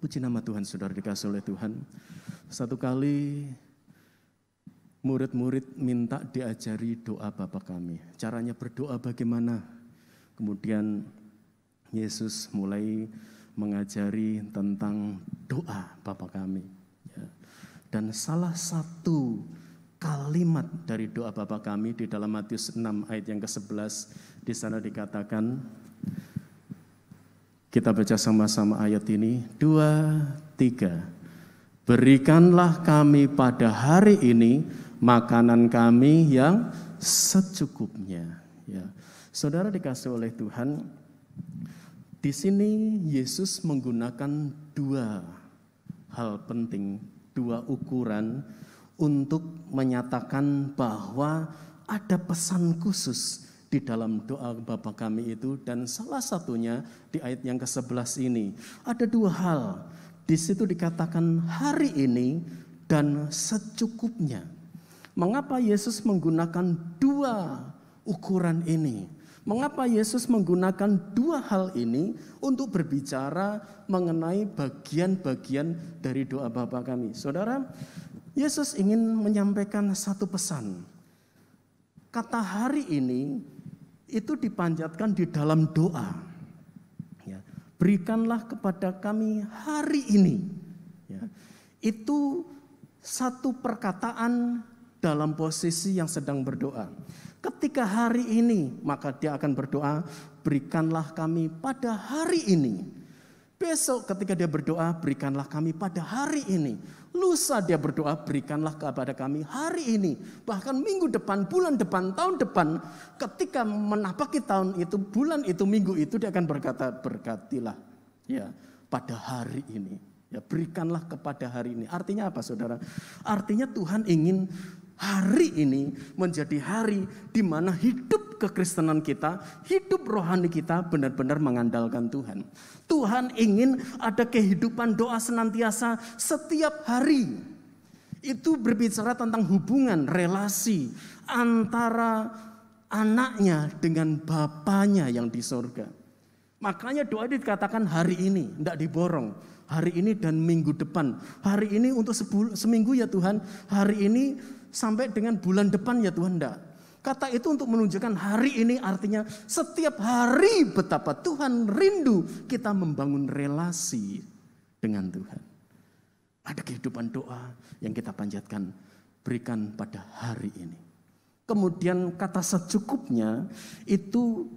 Puji nama Tuhan, saudara dikasih oleh Tuhan. Satu kali murid-murid minta diajari doa Bapa kami. Caranya berdoa bagaimana? Kemudian Yesus mulai mengajari tentang doa Bapa kami. Dan salah satu kalimat dari doa Bapa kami di dalam Matius 6 ayat yang ke-11, di sana dikatakan, kita baca sama-sama ayat ini, 2, 3. Berikanlah kami pada hari ini makanan kami yang secukupnya. Ya. Saudara dikasih oleh Tuhan, di sini Yesus menggunakan dua hal penting, dua ukuran untuk menyatakan bahwa ada pesan khusus di dalam doa Bapa kami itu, dan salah satunya di ayat yang ke-11 ini. Ada dua hal. Di situ dikatakan hari ini dan secukupnya. Mengapa Yesus menggunakan dua ukuran ini? Mengapa Yesus menggunakan dua hal ini untuk berbicara mengenai bagian-bagian dari doa Bapa kami? Saudara, Yesus ingin menyampaikan satu pesan. Kata hari ini itu dipanjatkan di dalam doa. Ya, berikanlah kepada kami hari ini. Ya, itu satu perkataan dalam posisi yang sedang berdoa. Ketika hari ini, maka dia akan berdoa, berikanlah kami pada hari ini. Besok ketika dia berdoa, berikanlah kami pada hari ini. Lusa dia berdoa, berikanlah kepada kami hari ini. Bahkan minggu depan, bulan depan, tahun depan. Ketika menapaki tahun itu, bulan itu, minggu itu, dia akan berkata, berkatilah ya pada hari ini. Ya, berikanlah kepada hari ini. Artinya apa, saudara? Artinya Tuhan ingin hari ini menjadi hari di mana hidup kekristenan kita, hidup rohani kita benar-benar mengandalkan Tuhan. Tuhan ingin ada kehidupan doa senantiasa setiap hari. Itu berbicara tentang hubungan, relasi antara anaknya dengan bapaknya yang di sorga. Makanya doa itu dikatakan hari ini, tidak diborong. Hari ini dan minggu depan. Hari ini untuk seminggu ya Tuhan. Hari ini sampai dengan bulan depan ya Tuhan, tidak. Kata itu untuk menunjukkan hari ini artinya setiap hari betapa Tuhan rindu kita membangun relasi dengan Tuhan. Ada kehidupan doa yang kita panjatkan, berikan pada hari ini. Kemudian kata secukupnya itu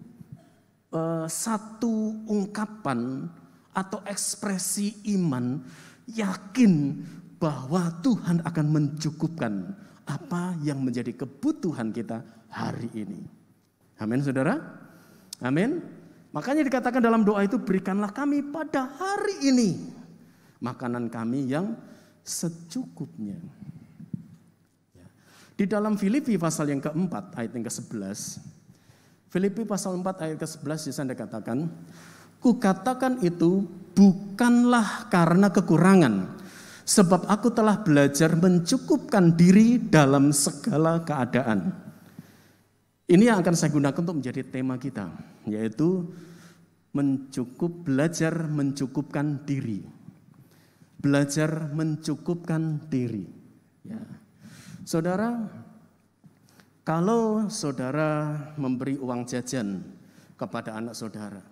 satu ungkapan atau ekspresi iman, yakin bahwa Tuhan akan mencukupkan apa yang menjadi kebutuhan kita hari ini. Amin, saudara? Amin. Makanya dikatakan dalam doa itu, berikanlah kami pada hari ini makanan kami yang secukupnya. Di dalam Filipi pasal yang keempat ayat yang ke-11, Filipi pasal 4 ayat ke-11 di sana dikatakan, kukatakan itu bukanlah karena kekurangan, sebab aku telah belajar mencukupkan diri dalam segala keadaan. Ini yang akan saya gunakan untuk menjadi tema kita, yaitu belajar mencukupkan diri. Belajar mencukupkan diri. Ya. Saudara, kalau saudara memberi uang jajan kepada anak saudara,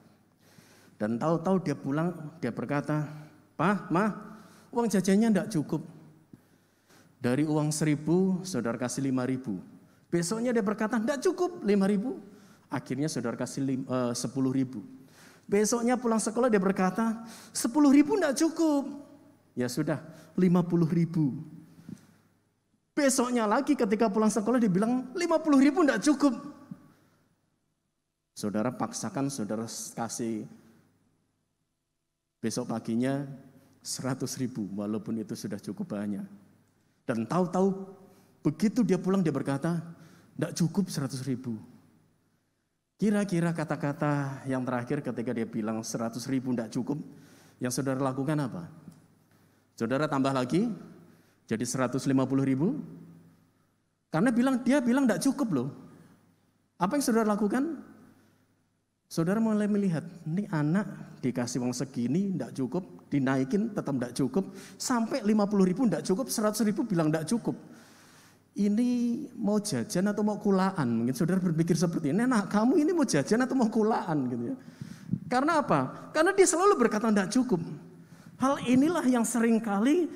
dan tahu-tahu dia pulang, dia berkata, "Pak, Ma, uang jajannya tidak cukup. Dari uang 1.000, saudara kasih 5.000. Besoknya dia berkata, tidak cukup 5.000. Akhirnya saudara kasih 10.000. Besoknya pulang sekolah dia berkata, 10.000 tidak cukup. Ya sudah, 50.000. Besoknya lagi ketika pulang sekolah dia bilang, 50.000 tidak cukup. Saudara paksakan, saudara kasih besok paginya 100.000, walaupun itu sudah cukup banyak. Dan tahu-tahu begitu dia pulang dia berkata, tidak cukup 100.000. Kira-kira kata-kata yang terakhir ketika dia bilang 100.000 tidak cukup, yang saudara lakukan apa? Saudara tambah lagi, jadi 150.000. Karena dia bilang tidak cukup loh. Apa yang saudara lakukan? Saudara mulai melihat, ini anak dikasih uang segini, tidak cukup, dinaikin tetap tidak cukup, sampai 50.000 tidak cukup, 100.000 bilang tidak cukup. Ini mau jajan atau mau kulaan? Mungkin saudara berpikir seperti ini, nah kamu ini mau jajan atau mau kulaan gitu ya. Karena apa? Karena dia selalu berkata tidak cukup. Hal inilah yang seringkali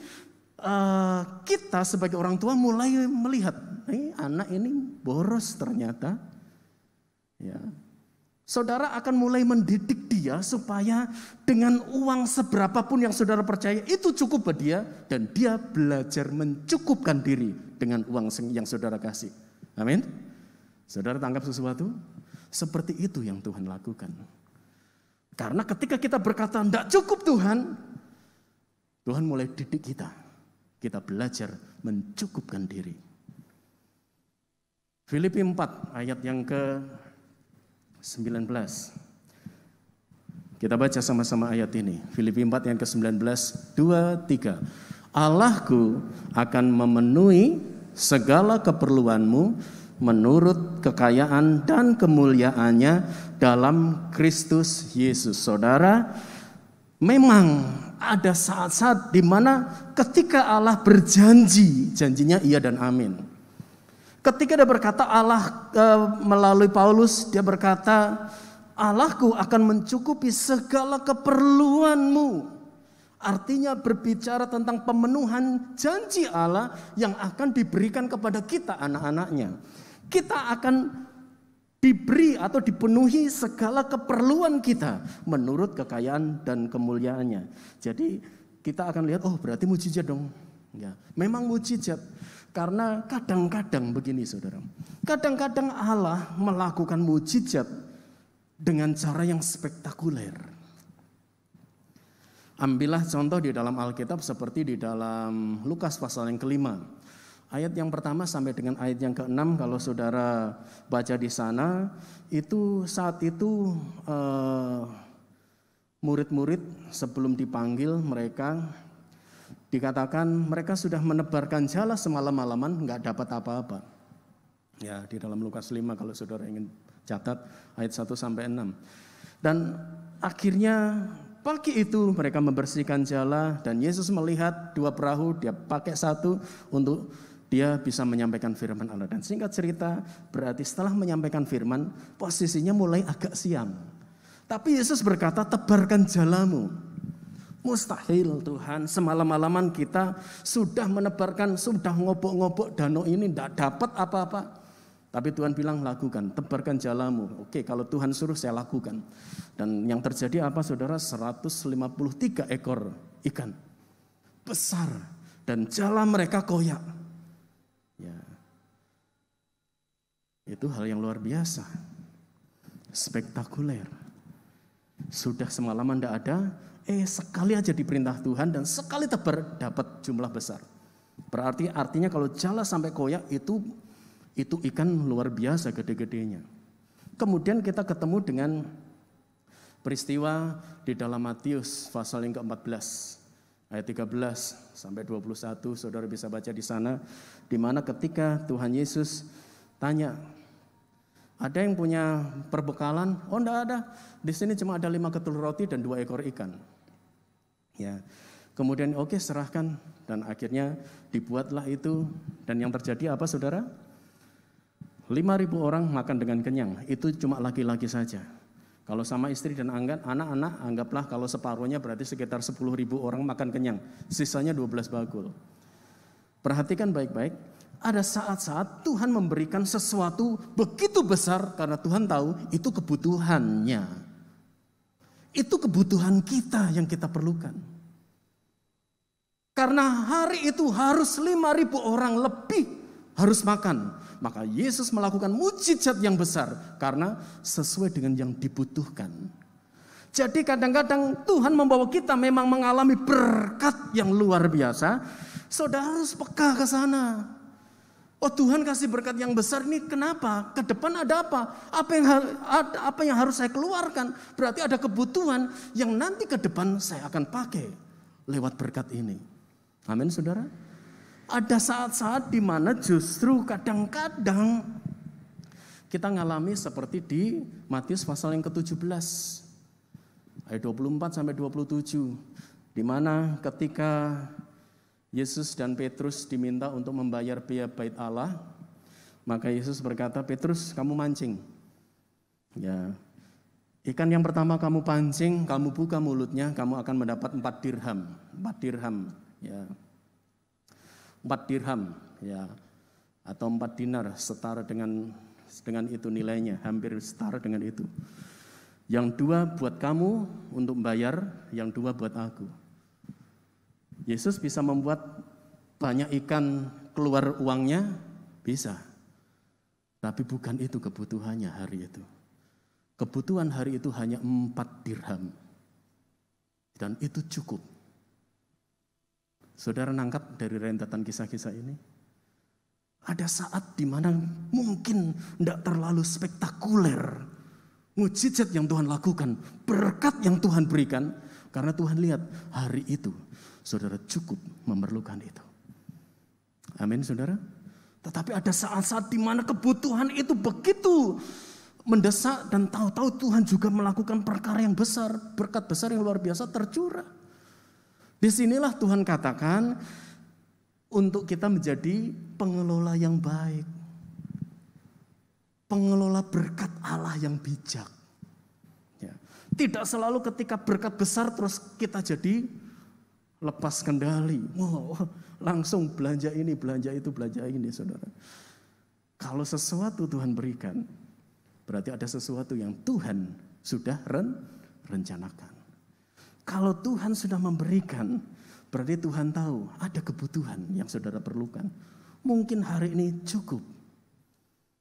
kita sebagai orang tua mulai melihat, anak ini boros ternyata. Ya. Saudara akan mulai mendidik dia supaya dengan uang seberapapun yang saudara percaya itu cukup buat dia, dan dia belajar mencukupkan diri dengan uang yang saudara kasih. Amin. Saudara tangkap sesuatu? Seperti itu yang Tuhan lakukan. Karena ketika kita berkata tidak cukup Tuhan, Tuhan mulai didik kita. Kita belajar mencukupkan diri. Filipi 4 ayat yang ke-19. Kita baca sama-sama ayat ini. Filipi 4 yang ke-19, 2, 3. Allahku akan memenuhi segala keperluanmu menurut kekayaan dan kemuliaannya dalam Kristus Yesus. Saudara, memang ada saat-saat di mana ketika Allah berjanji, janjinya iya dan amin. Ketika dia berkata Allah melalui Paulus, dia berkata, Allahku akan mencukupi segala keperluanmu. Artinya berbicara tentang pemenuhan janji Allah yang akan diberikan kepada kita anak-anaknya. Kita akan diberi atau dipenuhi segala keperluan kita menurut kekayaan dan kemuliaannya. Jadi kita akan lihat, oh berarti mujizat dong. Ya, memang mujizat. Karena kadang-kadang begini saudara. Kadang-kadang Allah melakukan mujizat dengan cara yang spektakuler. Ambillah contoh di dalam Alkitab seperti di dalam Lukas pasal yang ke-5. Ayat yang pertama sampai dengan ayat yang ke-6 kalau saudara baca di sana, itu saat itu murid-murid sebelum dipanggil mereka dikatakan mereka sudah menebarkan jala semalam-malaman nggak dapat apa-apa. Ya, di dalam Lukas 5 kalau saudara ingin catat ayat 1 sampai 6. Dan akhirnya pagi itu mereka membersihkan jala dan Yesus melihat 2 perahu, dia pakai satu untuk dia bisa menyampaikan firman Allah. Dan singkat cerita, berarti setelah menyampaikan firman, posisinya mulai agak siang. Tapi Yesus berkata, tebarkan jalamu. Mustahil Tuhan, semalam-malaman kita sudah menebarkan, sudah ngobok-ngobok danau ini, tidak dapat apa-apa. Tapi Tuhan bilang, lakukan, tebarkan jalamu. Oke, kalau Tuhan suruh saya lakukan. Dan yang terjadi apa saudara? 153 ekor ikan. Besar. Dan jala mereka koyak. Ya. Itu hal yang luar biasa. Spektakuler. Sudah semalaman tidak ada, sekali aja diperintah Tuhan dan sekali tebar dapat jumlah besar. Berarti artinya kalau jala sampai koyak itu ikan luar biasa gede-gedenya. Kemudian kita ketemu dengan peristiwa di dalam Matius pasal yang ke-14. Ayat 13 sampai 21, saudara bisa baca di sana, di mana ketika Tuhan Yesus tanya, ada yang punya perbekalan? Oh, enggak ada. Di sini cuma ada 5 ketul roti dan 2 ekor ikan. Ya. Kemudian oke, serahkan dan akhirnya dibuatlah itu, dan yang terjadi apa saudara? 5.000 orang makan dengan kenyang. Itu cuma laki-laki saja. Kalau sama istri dan anak-anak, anggaplah kalau separuhnya berarti sekitar 10.000 orang makan kenyang. Sisanya 12 bakul. Perhatikan baik-baik, ada saat-saat Tuhan memberikan sesuatu begitu besar karena Tuhan tahu itu kebutuhannya. Itu kebutuhan kita yang kita perlukan. Karena hari itu harus 5.000 orang lebih harus makan. Maka Yesus melakukan mujizat yang besar karena sesuai dengan yang dibutuhkan. Jadi kadang-kadang Tuhan membawa kita memang mengalami berkat yang luar biasa. Saudara harus peka ke sana. Oh, Tuhan kasih berkat yang besar ini kenapa? Ke depan ada apa? Apa yang harus saya keluarkan? Berarti ada kebutuhan yang nanti ke depan saya akan pakai lewat berkat ini. Amin saudara. Ada saat-saat di mana justru kadang-kadang Kita ngalami seperti di Matius pasal yang ke-17 ayat 24 sampai 27, di mana ketika Yesus dan Petrus diminta untuk membayar biaya bait Allah, maka Yesus berkata, "Petrus, kamu mancing. Ya, ikan yang pertama kamu pancing, kamu buka mulutnya, kamu akan mendapat 4 dirham. 4 dirham, ya. 4 dirham, ya. Atau 4 dinar, setara dengan itu nilainya, hampir setara dengan itu. Yang 2 buat kamu untuk bayar, yang 2 buat aku." Yesus bisa membuat banyak ikan keluar uangnya, bisa. Tapi bukan itu kebutuhannya hari itu. Kebutuhan hari itu hanya 4 dirham. Dan itu cukup. Saudara nangkap dari rentetan kisah-kisah ini? Ada saat di mana mungkin tidak terlalu spektakuler mujizat yang Tuhan lakukan, berkat yang Tuhan berikan, karena Tuhan lihat hari itu saudara cukup memerlukan itu. Amin, saudara. Tetapi ada saat-saat di mana kebutuhan itu begitu mendesak, dan tahu-tahu Tuhan juga melakukan perkara yang besar, berkat besar yang luar biasa tercurah. Disinilah Tuhan katakan untuk kita menjadi pengelola yang baik, pengelola berkat Allah yang bijak. Ya. Tidak selalu ketika berkat besar terus kita jadi lepas kendali. Langsung belanja ini, belanja itu, belanja ini, saudara. Kalau sesuatu Tuhan berikan, berarti ada sesuatu yang Tuhan sudah rencanakan. Kalau Tuhan sudah memberikan, berarti Tuhan tahu ada kebutuhan yang saudara perlukan. Mungkin hari ini cukup,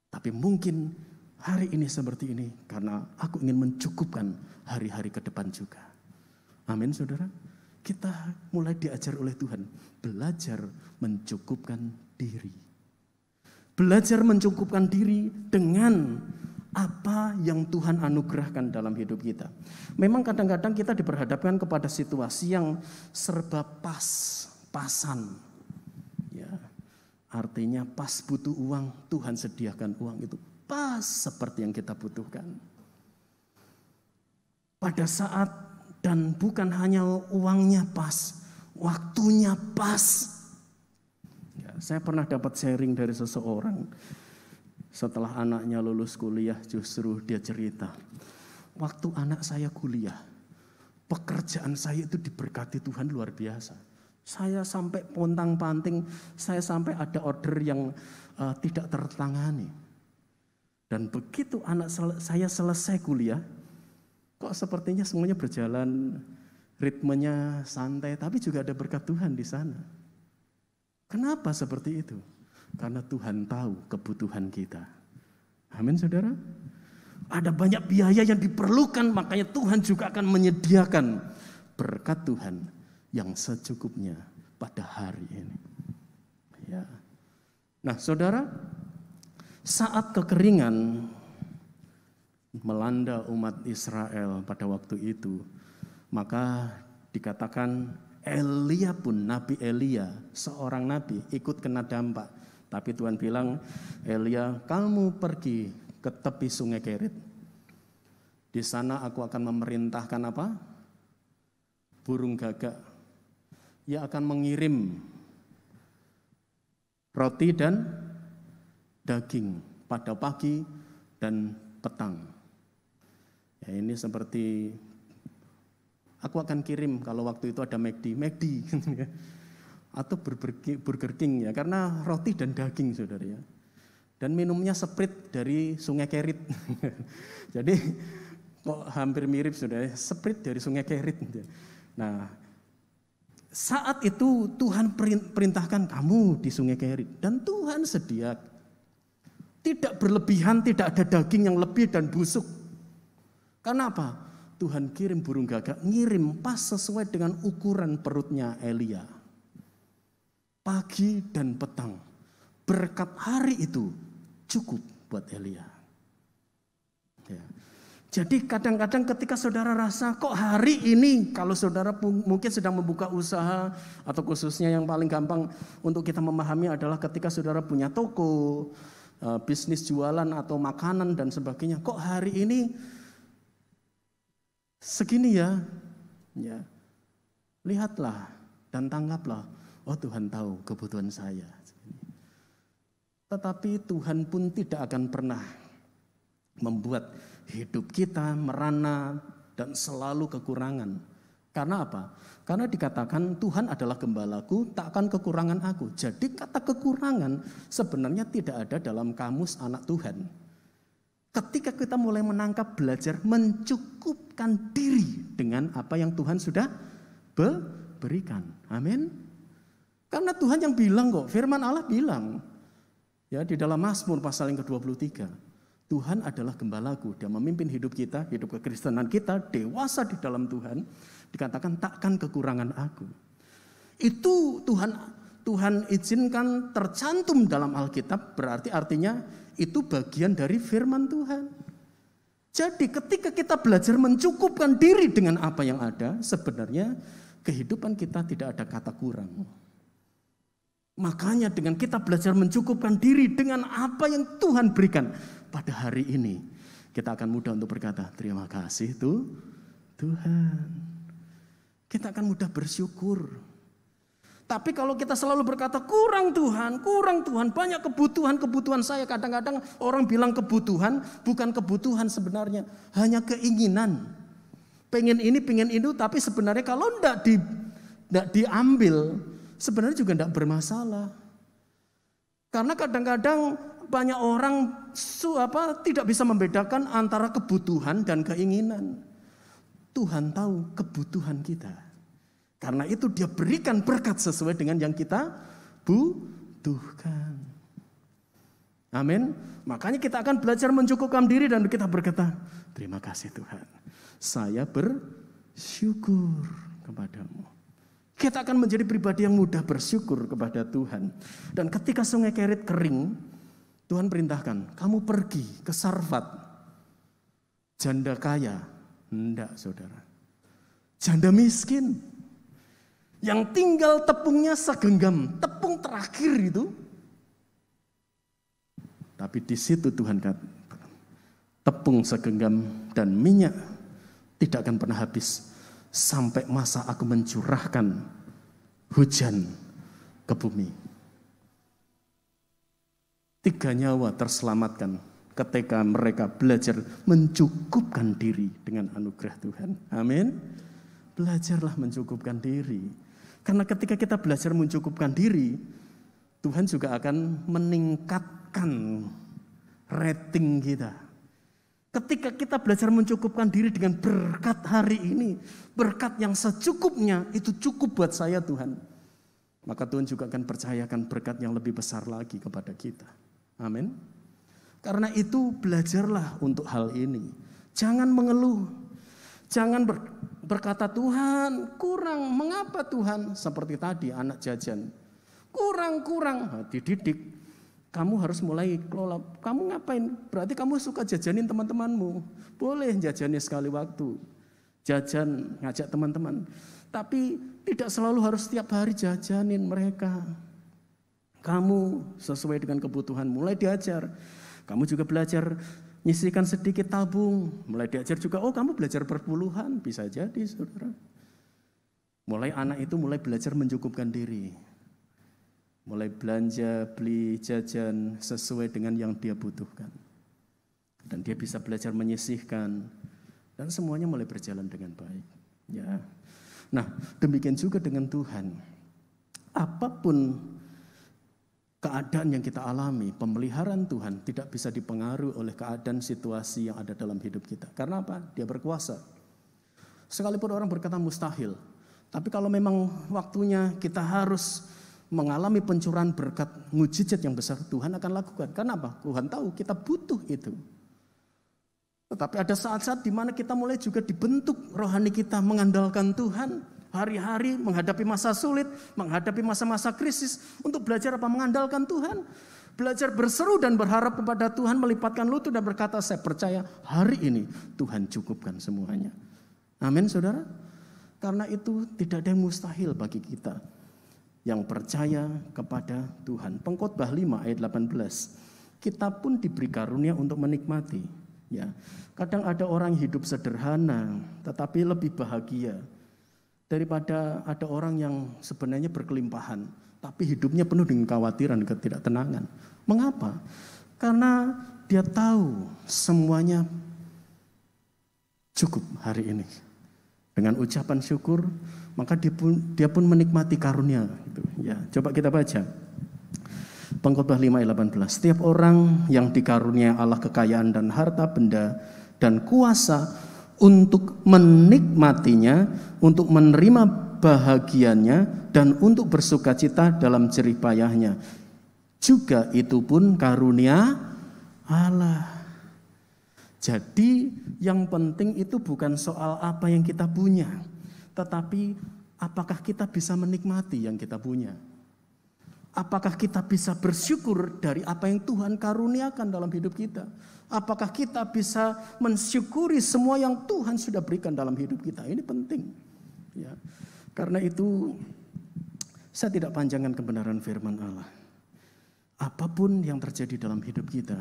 tapi mungkin hari ini seperti ini karena aku ingin mencukupkan hari-hari ke depan juga. Amin, saudara. Kita mulai diajar oleh Tuhan belajar mencukupkan diri. Belajar mencukupkan diri dengan apa yang Tuhan anugerahkan dalam hidup kita. Memang kadang-kadang kita diperhadapkan kepada situasi yang serba pas-pasan. Ya, artinya pas butuh uang, Tuhan sediakan uang itu pas seperti yang kita butuhkan. Pada saat dan bukan hanya uangnya pas, waktunya pas. Ya, saya pernah dapat sharing dari seseorang. Setelah anaknya lulus kuliah, justru dia cerita, waktu anak saya kuliah, pekerjaan saya itu diberkati Tuhan luar biasa. Saya sampai pontang-panting, saya sampai ada order yang tidak tertangani. Dan begitu anak saya selesai kuliah, kok sepertinya semuanya berjalan, ritmenya santai, tapi juga ada berkat Tuhan di sana. Kenapa seperti itu? Karena Tuhan tahu kebutuhan kita. Amin, saudara. Ada banyak biaya yang diperlukan, makanya Tuhan juga akan menyediakan berkat Tuhan yang secukupnya pada hari ini. Ya. Nah, saudara, saat kekeringan melanda umat Israel pada waktu itu, maka dikatakan Elia pun, Nabi Elia, seorang nabi ikut kena dampak. Tapi Tuhan bilang, Elia, kamu pergi ke tepi sungai Kerit. Di sana aku akan memerintahkan apa? Burung gagak. Ia akan mengirim roti dan daging pada pagi dan petang. Ya, ini seperti aku akan kirim kalau waktu itu ada McD. Atau Burger King ya, karena roti dan daging, saudara ya. Dan minumnya Sprite dari Sungai Kerit. Jadi kok hampir mirip, saudara, Sprite dari Sungai Kerit. Nah, saat itu Tuhan perintahkan kamu di Sungai Kerit, dan Tuhan sedia. Tidak berlebihan, tidak ada daging yang lebih dan busuk. Kenapa? Tuhan kirim burung gagak, ngirim pas sesuai dengan ukuran perutnya Elia. Pagi dan petang, berkat hari itu cukup buat Elia. Ya. Jadi kadang-kadang ketika saudara rasa kok hari ini, kalau saudara mungkin sedang membuka usaha, atau khususnya yang paling gampang untuk kita memahami adalah ketika saudara punya toko, bisnis jualan atau makanan dan sebagainya. Kok hari ini segini ya? Ya. Lihatlah dan tanggaplah. Oh, Tuhan tahu kebutuhan saya. Tetapi Tuhan pun tidak akan pernah membuat hidup kita merana dan selalu kekurangan. Karena apa? Karena dikatakan Tuhan adalah gembalaku, tak akan kekurangan aku. Jadi kata kekurangan sebenarnya tidak ada dalam kamus anak Tuhan. Ketika kita mulai menangkap, belajar mencukupkan diri dengan apa yang Tuhan sudah berikan. Amin. Karena Tuhan yang bilang kok, firman Allah bilang ya di dalam Mazmur pasal yang ke-23. Tuhan adalah gembalaku, Dia memimpin hidup kita, hidup kekristenan kita, dewasa di dalam Tuhan, dikatakan takkan kekurangan aku. Itu Tuhan izinkan tercantum dalam Alkitab, berarti artinya itu bagian dari firman Tuhan. Jadi ketika kita belajar mencukupkan diri dengan apa yang ada, sebenarnya kehidupan kita tidak ada kata kurang. Makanya dengan kita belajar mencukupkan diri dengan apa yang Tuhan berikan pada hari ini, kita akan mudah untuk berkata, terima kasih Tuhan. Kita akan mudah bersyukur. Tapi kalau kita selalu berkata, kurang Tuhan, banyak kebutuhan saya. Kadang-kadang orang bilang kebutuhan, bukan kebutuhan sebenarnya, hanya keinginan. Pengen ini, tapi sebenarnya kalau tidak diambil, sebenarnya juga tidak bermasalah. Karena kadang-kadang banyak orang tidak bisa membedakan antara kebutuhan dan keinginan. Tuhan tahu kebutuhan kita. Karena itu Dia berikan berkat sesuai dengan yang kita butuhkan. Amin. Makanya kita akan belajar mencukupkan diri dan kita berkata, terima kasih Tuhan. Saya bersyukur kepadamu. Kita akan menjadi pribadi yang mudah bersyukur kepada Tuhan. Dan ketika sungai Kerit kering, Tuhan perintahkan, kamu pergi ke Sarfat. Janda kaya, enggak saudara. Janda miskin, yang tinggal tepungnya segenggam, tepung terakhir itu. Tapi di situ Tuhan katakan, tepung segenggam dan minyak tidak akan pernah habis. Sampai masa aku mencurahkan hujan ke bumi. 3 nyawa terselamatkan ketika mereka belajar mencukupkan diri dengan anugerah Tuhan. Amin. Belajarlah mencukupkan diri. Karena ketika kita belajar mencukupkan diri, Tuhan juga akan meningkatkan rating kita. Ketika kita belajar mencukupkan diri dengan berkat hari ini, berkat yang secukupnya, itu cukup buat saya Tuhan. Maka Tuhan juga akan percayakan berkat yang lebih besar lagi kepada kita. Amin. Karena itu belajarlah untuk hal ini. Jangan mengeluh. Jangan berkata Tuhan kurang. Mengapa Tuhan? Seperti tadi anak jajan. Kurang. Dididik. Kamu harus mulai kelola. Kamu ngapain? Berarti kamu suka jajanin teman-temanmu. Boleh jajannya sekali waktu. Jajan, ngajak teman-teman. Tapi tidak selalu harus setiap hari jajanin mereka. Kamu sesuai dengan kebutuhan. Mulai diajar. Kamu juga belajar nyisihkan sedikit tabung. Mulai diajar juga, oh kamu belajar perpuluhan. Bisa jadi saudara. Mulai anak itu mulai belajar mencukupkan diri. Mulai belanja, beli jajan sesuai dengan yang dia butuhkan. Dan dia bisa belajar menyisihkan. Dan semuanya mulai berjalan dengan baik. Ya. Nah, demikian juga dengan Tuhan. Apapun keadaan yang kita alami, pemeliharaan Tuhan tidak bisa dipengaruhi oleh keadaan situasi yang ada dalam hidup kita. Karena apa? Dia berkuasa. Sekalipun orang berkata mustahil. Tapi kalau memang waktunya kita harus mengalami pencurahan berkat mujizat yang besar, Tuhan akan lakukan. Karena apa? Tuhan tahu kita butuh itu. Tetapi ada saat-saat di mana kita mulai juga dibentuk rohani kita mengandalkan Tuhan. Hari-hari menghadapi masa sulit, menghadapi masa-masa krisis. Untuk belajar apa? Mengandalkan Tuhan. Belajar berseru dan berharap kepada Tuhan, melipatkan lutut dan berkata, saya percaya hari ini Tuhan cukupkan semuanya. Amin saudara. Karena itu tidak ada yang mustahil bagi kita yang percaya kepada Tuhan. Pengkhotbah 5 ayat 18. kita pun diberi karunia untuk menikmati. Ya, kadang ada orang hidup sederhana, tetapi lebih bahagia daripada ada orang yang sebenarnya berkelimpahan, tapi hidupnya penuh dengan kekhawatiran, ketidaktenangan. Mengapa? Karena dia tahu semuanya cukup hari ini. Dengan ucapan syukur, maka dia pun menikmati karunia. Ya, coba kita baca. Pengkhotbah 5 ayat 18. Setiap orang yang dikaruniai Allah kekayaan dan harta benda dan kuasa untuk menikmatinya, untuk menerima bahagianya, dan untuk bersukacita dalam jerih payahnya. Juga itu pun karunia Allah. Jadi yang penting itu bukan soal apa yang kita punya, tetapi apakah kita bisa menikmati yang kita punya. Apakah kita bisa bersyukur dari apa yang Tuhan karuniakan dalam hidup kita. Apakah kita bisa mensyukuri semua yang Tuhan sudah berikan dalam hidup kita. Ini penting. Ya. Karena itu saya tidak panjangkan kebenaran firman Allah. Apapun yang terjadi dalam hidup kita,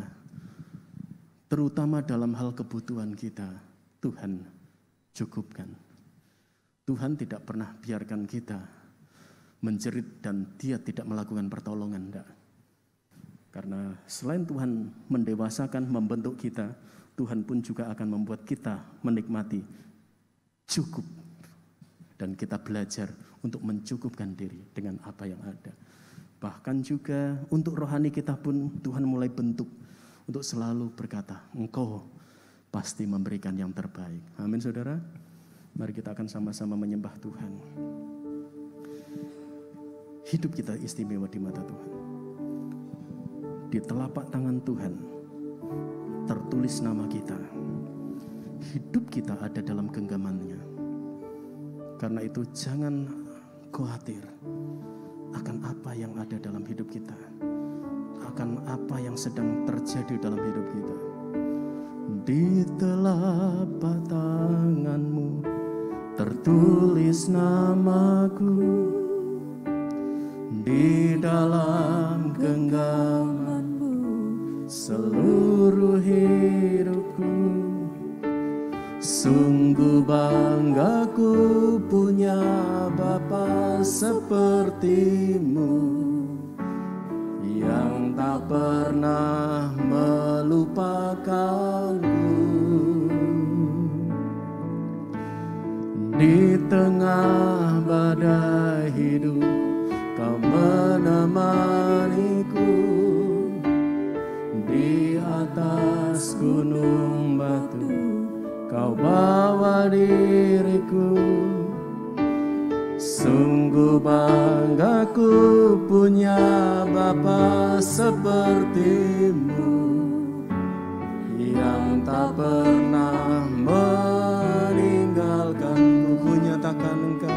terutama dalam hal kebutuhan kita, Tuhan cukupkan. Tuhan tidak pernah biarkan kita menjerit dan dia tidak melakukan pertolongan. Enggak. Karena selain Tuhan mendewasakan, membentuk kita, Tuhan pun juga akan membuat kita menikmati cukup. Dan kita belajar untuk mencukupkan diri dengan apa yang ada. Bahkan juga untuk rohani kita pun Tuhan mulai bentuk untuk selalu berkata, Engkau pasti memberikan yang terbaik. Amin saudara. Mari kita akan sama-sama menyembah Tuhan. Hidup kita istimewa di mata Tuhan. Di telapak tangan Tuhan tertulis nama kita. Hidup kita ada dalam genggamannya. Karena itu jangan khawatir akan apa yang ada dalam hidup kita. Akan apa yang sedang terjadi dalam hidup kita. Di telapak tanganmu tertulis namaku. Di dalam genggamanmu seluruh hidupku. Sungguh bangga ku punya Bapa sepertimu, yang tak pernah melupakanku. Di tengah badai hidup Kau menemaniku, di atas gunung batu Kau bawa diriku. Sungguh bangga ku punya Bapa sepertimu, yang tak pernah meninggalkanku. Ku nyatakan Engkau,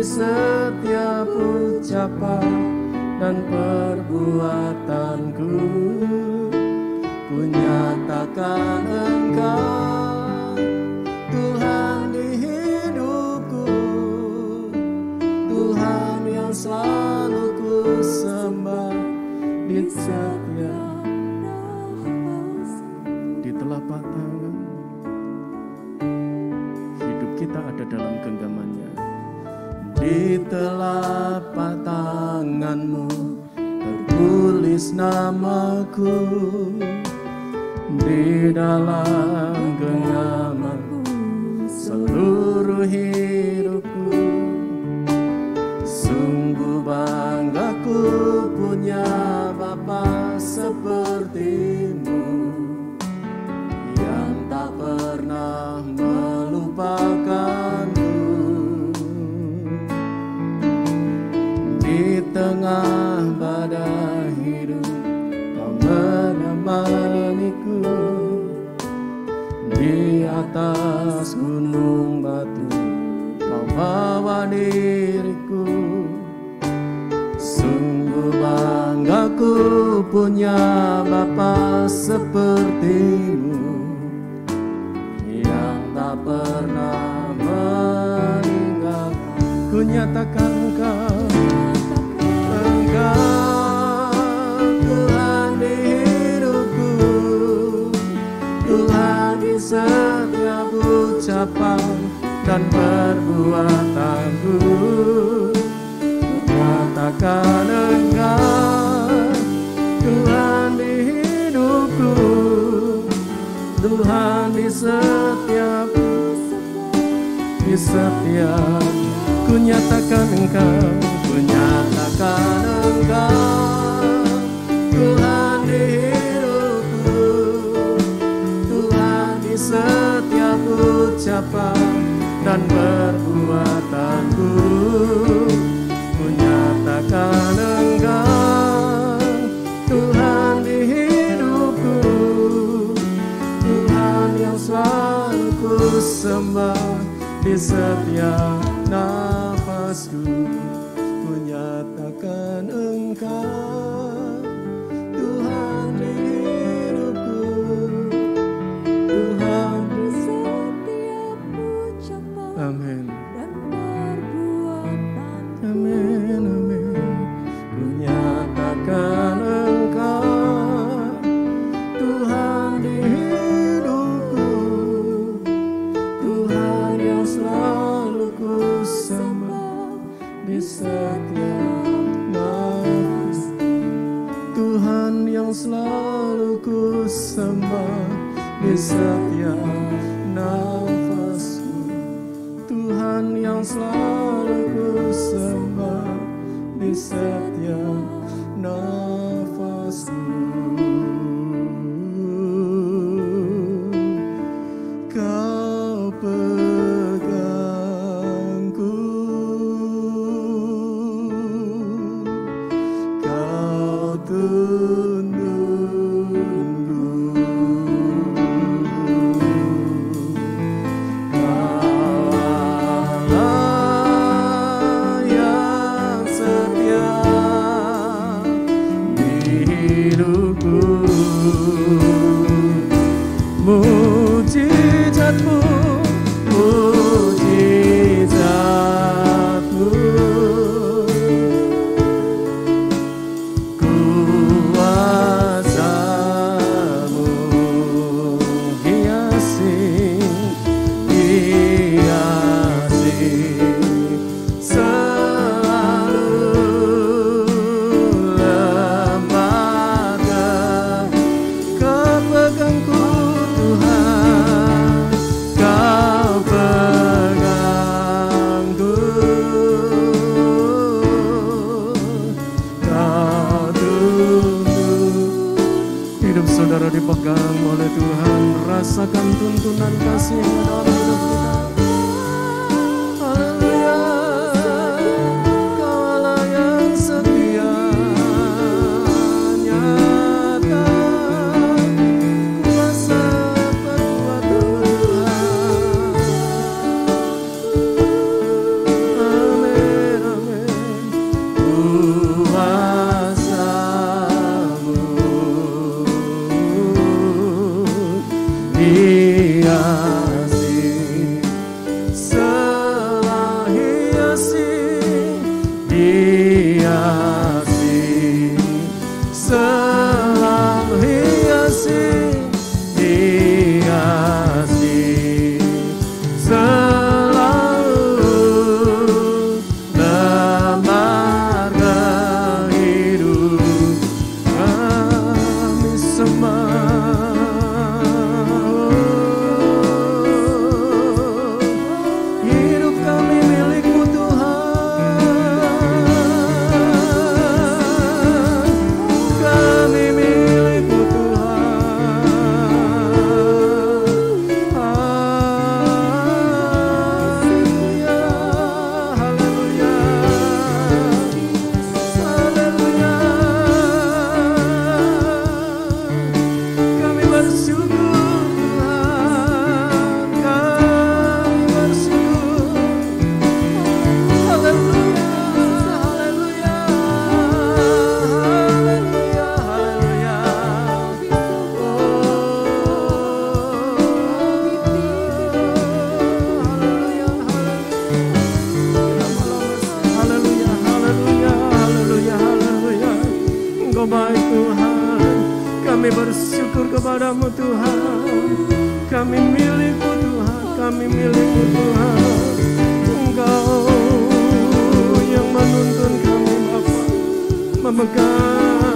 setiap ucapan dan perbuatanku, ku nyatakan Engkau Tuhan di hidupku, Tuhan yang selalu ku sembah di setiap di telapak tangan. Hidup kita ada dalam genggamannya. Di telapak tanganmu tertulis namaku, di dalam genggamanmu seluruh hidupku. Sungguh bangga ku punya Bapa sepertimu, yang tak pernah melupakanku. Di tengah badai hidup Kau menemaniku, di atas gunung batu Kau bawa diriku. Sungguh bangga ku punya Bapa sepertimu, yang tak pernah nyatakan Engkau Tuhan di hidupku, Tuhan di setiap ucapan dan perbuatanku. Nyatakan Engkau Tuhan di hidupku, Tuhan di setiap ku nyatakan Engkau, ku nyatakan Engkau Tuhan di hidupku, Tuhan di setiap ucapan dan perbuatanku. Ku nyatakan Engkau Tuhan di hidupku, Tuhan yang selalu ku sembah di setiap nafasku. Ku nyatakan Engkau Tuhan di hidupku, Tuhan di setiap ucapan amin dan perbuatan. Amin, amin. Ku nyatakan Engkau Tuhan di hidupku, Tuhan yang selalu ku sembah di setiap nafas. Tuhan yang selalu ku sembah di setiap nafasku. Tuhan yang selalu ku sembah di setiap nafasku. Kau pegangku, Kau tuntunku, Kau Allah yang setia di hidupku. Mujizatmu, mujizatmu, kuasamu hiasi, hiasi selalu lembaga. Kau pegangku Tuhan, Kau pegangku, Kau tuntun. Hidup saudara dipegang oleh Tuhan. Rasakan tuntunan kasih-Nya dalam hidup kita. Haleluya, Kau Allah yang setia. Nyatakan kuasa perbuatan Tuhan. Amin, amin. Kuasamu hiasi, selah hiasi, hiasi, selah hiasi, hiasi, selalu lembar kehidupan kami semua. kepadamu Tuhan. Kami milikmu Tuhan, kami milikmu Tuhan. Engkau yang menuntun kami Bapa, memegang